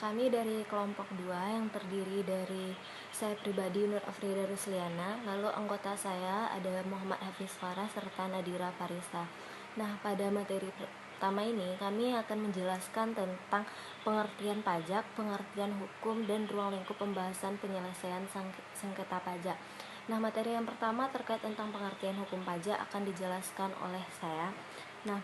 Kami dari kelompok 2 yang terdiri dari saya pribadi Nur Afrida Rusliana, lalu anggota saya ada Muhammad Hafiz Farah serta Nadira Farisa. Nah, pada materi pertama ini kami akan menjelaskan tentang pengertian pajak, pengertian hukum, dan ruang lingkup pembahasan penyelesaian sengketa pajak. Nah, materi yang pertama terkait tentang pengertian hukum pajak akan dijelaskan oleh saya. Nah,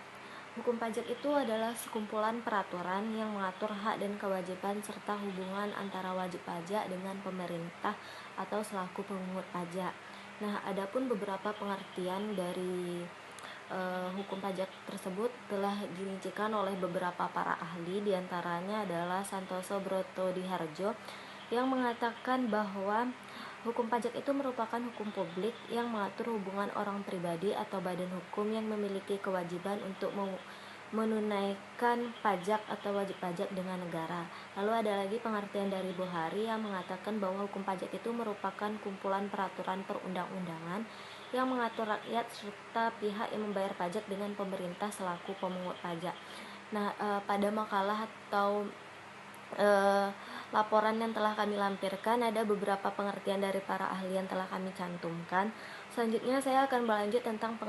hukum pajak itu adalah sekumpulan peraturan yang mengatur hak dan kewajiban serta hubungan antara wajib pajak dengan pemerintah atau selaku pemungut pajak. Nah, adapun beberapa pengertian dari hukum pajak tersebut telah dirincikan oleh beberapa para ahli, diantaranya adalah Santoso Brotodiharjo yang mengatakan bahwa hukum pajak itu merupakan hukum publik yang mengatur hubungan orang pribadi atau badan hukum yang memiliki kewajiban untuk menunaikan pajak atau wajib pajak dengan negara. Lalu ada lagi pengertian dari Bohari yang mengatakan bahwa hukum pajak itu merupakan kumpulan peraturan perundang-undangan yang mengatur rakyat serta pihak yang membayar pajak dengan pemerintah selaku pemungut pajak. Nah, pada makalah atau laporan yang telah kami lampirkan ada beberapa pengertian dari para ahli yang telah kami cantumkan. Selanjutnya saya akan berlanjut tentang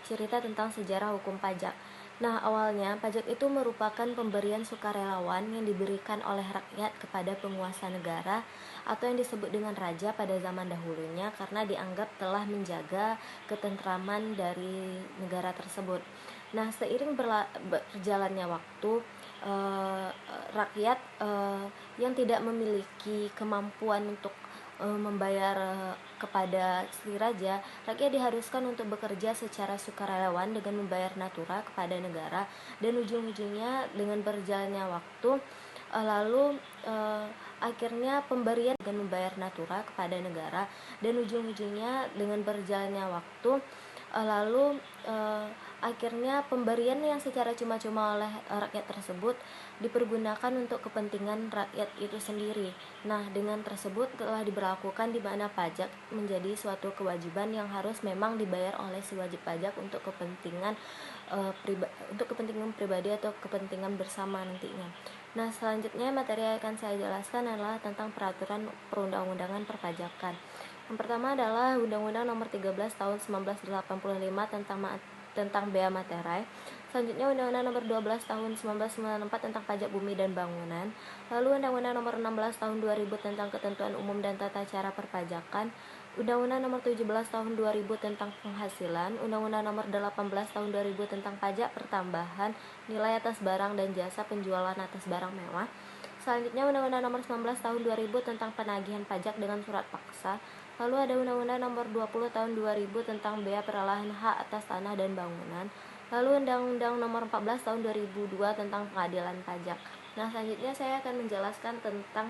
cerita tentang sejarah hukum pajak. Nah, awalnya pajak itu merupakan pemberian sukarelawan yang diberikan oleh rakyat kepada penguasa negara atau yang disebut dengan raja pada zaman dahulunya karena dianggap telah menjaga ketentraman dari negara tersebut. Nah, seiring berjalannya waktu, rakyat yang tidak memiliki kemampuan untuk membayar kepada si raja, rakyat diharuskan untuk bekerja secara sukarelawan dengan membayar natura kepada negara, dan ujung-ujungnya dengan berjalannya waktu akhirnya pemberian dengan membayar natura kepada negara, dan ujung-ujungnya dengan berjalannya waktu akhirnya pemberian yang secara cuma-cuma oleh rakyat tersebut dipergunakan untuk kepentingan rakyat itu sendiri. Nah, dengan tersebut telah diberlakukan di mana pajak menjadi suatu kewajiban yang harus memang dibayar oleh si wajib pajak untuk kepentingan pribadi atau kepentingan bersama nantinya. Nah, selanjutnya materi yang akan saya jelaskan adalah tentang peraturan perundang-undangan perpajakan. Yang pertama adalah Undang-Undang Nomor 13 Tahun 1985 tentang Bea Materai. Selanjutnya Undang-Undang Nomor 12 Tahun 1994 tentang Pajak Bumi dan Bangunan. Lalu Undang-Undang Nomor 16 Tahun 2000 tentang Ketentuan Umum dan Tata Cara Perpajakan. Undang-Undang Nomor 17 Tahun 2000 tentang Penghasilan. Undang-Undang Nomor 18 Tahun 2000 tentang Pajak Pertambahan Nilai atas barang dan jasa penjualan atas barang mewah. Selanjutnya Undang-Undang Nomor 19 Tahun 2000 tentang Penagihan Pajak dengan Surat Paksa. Lalu ada Undang-Undang Nomor 20 Tahun 2000 tentang Bea Perlahan Hak atas Tanah dan Bangunan. Lalu Undang-Undang Nomor 14 Tahun 2002 tentang Pengadilan Pajak. Nah, selanjutnya saya akan menjelaskan tentang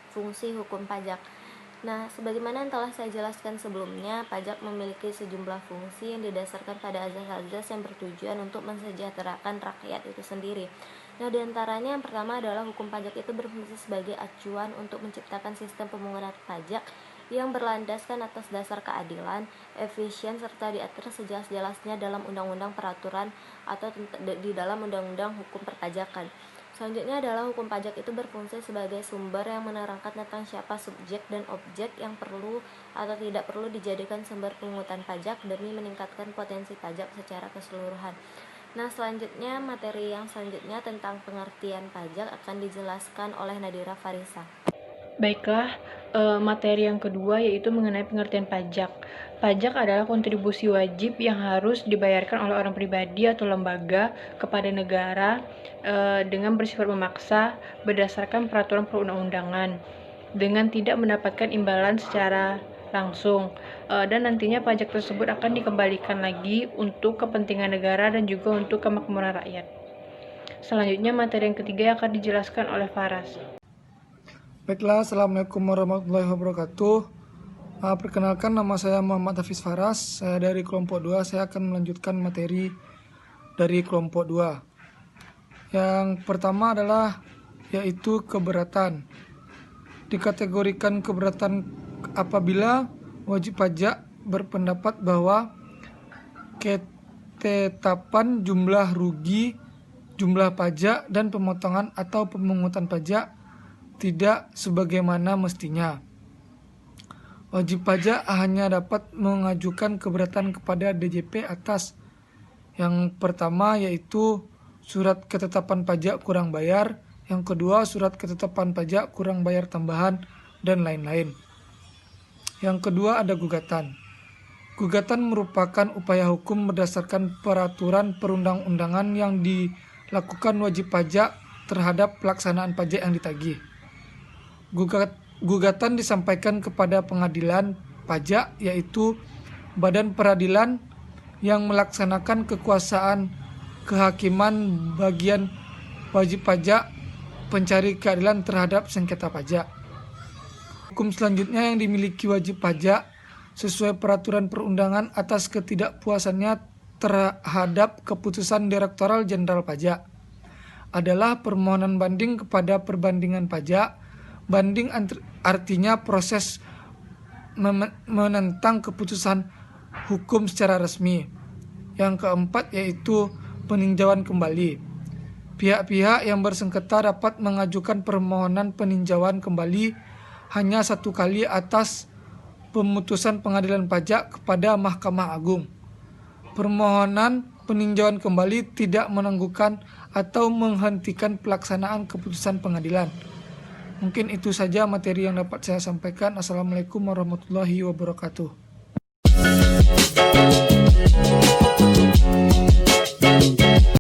fungsi hukum pajak. Nah, sebagaimana yang telah saya jelaskan sebelumnya, pajak memiliki sejumlah fungsi yang didasarkan pada azas-azas yang bertujuan untuk mensejahterakan rakyat itu sendiri. Nah, diantaranya yang pertama adalah hukum pajak itu berfungsi sebagai acuan untuk menciptakan sistem pemungutan pajak yang berlandaskan atas dasar keadilan, efisien, serta diatur sejelas-jelasnya dalam undang-undang peraturan atau di dalam undang-undang hukum perpajakan. Selanjutnya adalah hukum pajak itu berfungsi sebagai sumber yang menerangkan tentang siapa subjek dan objek yang perlu atau tidak perlu dijadikan sumber pemungutan pajak demi meningkatkan potensi pajak secara keseluruhan. Nah, selanjutnya materi yang selanjutnya tentang pengertian pajak akan dijelaskan oleh Nadira Farisa. Baiklah, materi yang kedua yaitu mengenai pengertian pajak. Pajak adalah kontribusi wajib yang harus dibayarkan oleh orang pribadi atau lembaga kepada negara dengan bersifat memaksa berdasarkan peraturan perundang-undangan dengan tidak mendapatkan imbalan secara langsung, dan nantinya pajak tersebut akan dikembalikan lagi untuk kepentingan negara dan juga untuk kemakmuran rakyat. Selanjutnya materi yang ketiga yang akan dijelaskan oleh Faras. Baiklah, Assalamualaikum warahmatullahi wabarakatuh. Perkenalkan, nama saya Muhammad Hafiz Faras. Saya dari kelompok 2. Saya akan melanjutkan materi dari kelompok 2. Yang pertama adalah yaitu keberatan. Dikategorikan keberatan apabila wajib pajak berpendapat bahwa ketetapan jumlah rugi jumlah pajak dan pemotongan atau pemungutan pajak tidak sebagaimana mestinya. Wajib pajak hanya dapat mengajukan keberatan kepada DJP atas yang pertama yaitu surat ketetapan pajak kurang bayar, yang kedua surat ketetapan pajak kurang bayar tambahan, dan lain-lain. Yang kedua ada gugatan. Gugatan merupakan upaya hukum berdasarkan peraturan perundang-undangan yang dilakukan wajib pajak terhadap pelaksanaan pajak yang ditagih. Gugatan disampaikan kepada pengadilan pajak yaitu badan peradilan yang melaksanakan kekuasaan kehakiman bagian wajib pajak pencari keadilan terhadap sengketa pajak. Hukum selanjutnya yang dimiliki wajib pajak sesuai peraturan perundangan atas ketidakpuasannya terhadap keputusan Direktorat Jenderal Pajak adalah permohonan banding kepada perbandingan pajak. Banding artinya proses menentang keputusan hukum secara resmi. Yang keempat yaitu peninjauan kembali. Pihak-pihak yang bersengketa dapat mengajukan permohonan peninjauan kembali hanya satu kali atas pemutusan pengadilan pajak kepada Mahkamah Agung. Permohonan peninjauan kembali tidak menangguhkan atau menghentikan pelaksanaan keputusan pengadilan. Mungkin itu saja materi yang dapat saya sampaikan. Assalamualaikum warahmatullahi wabarakatuh.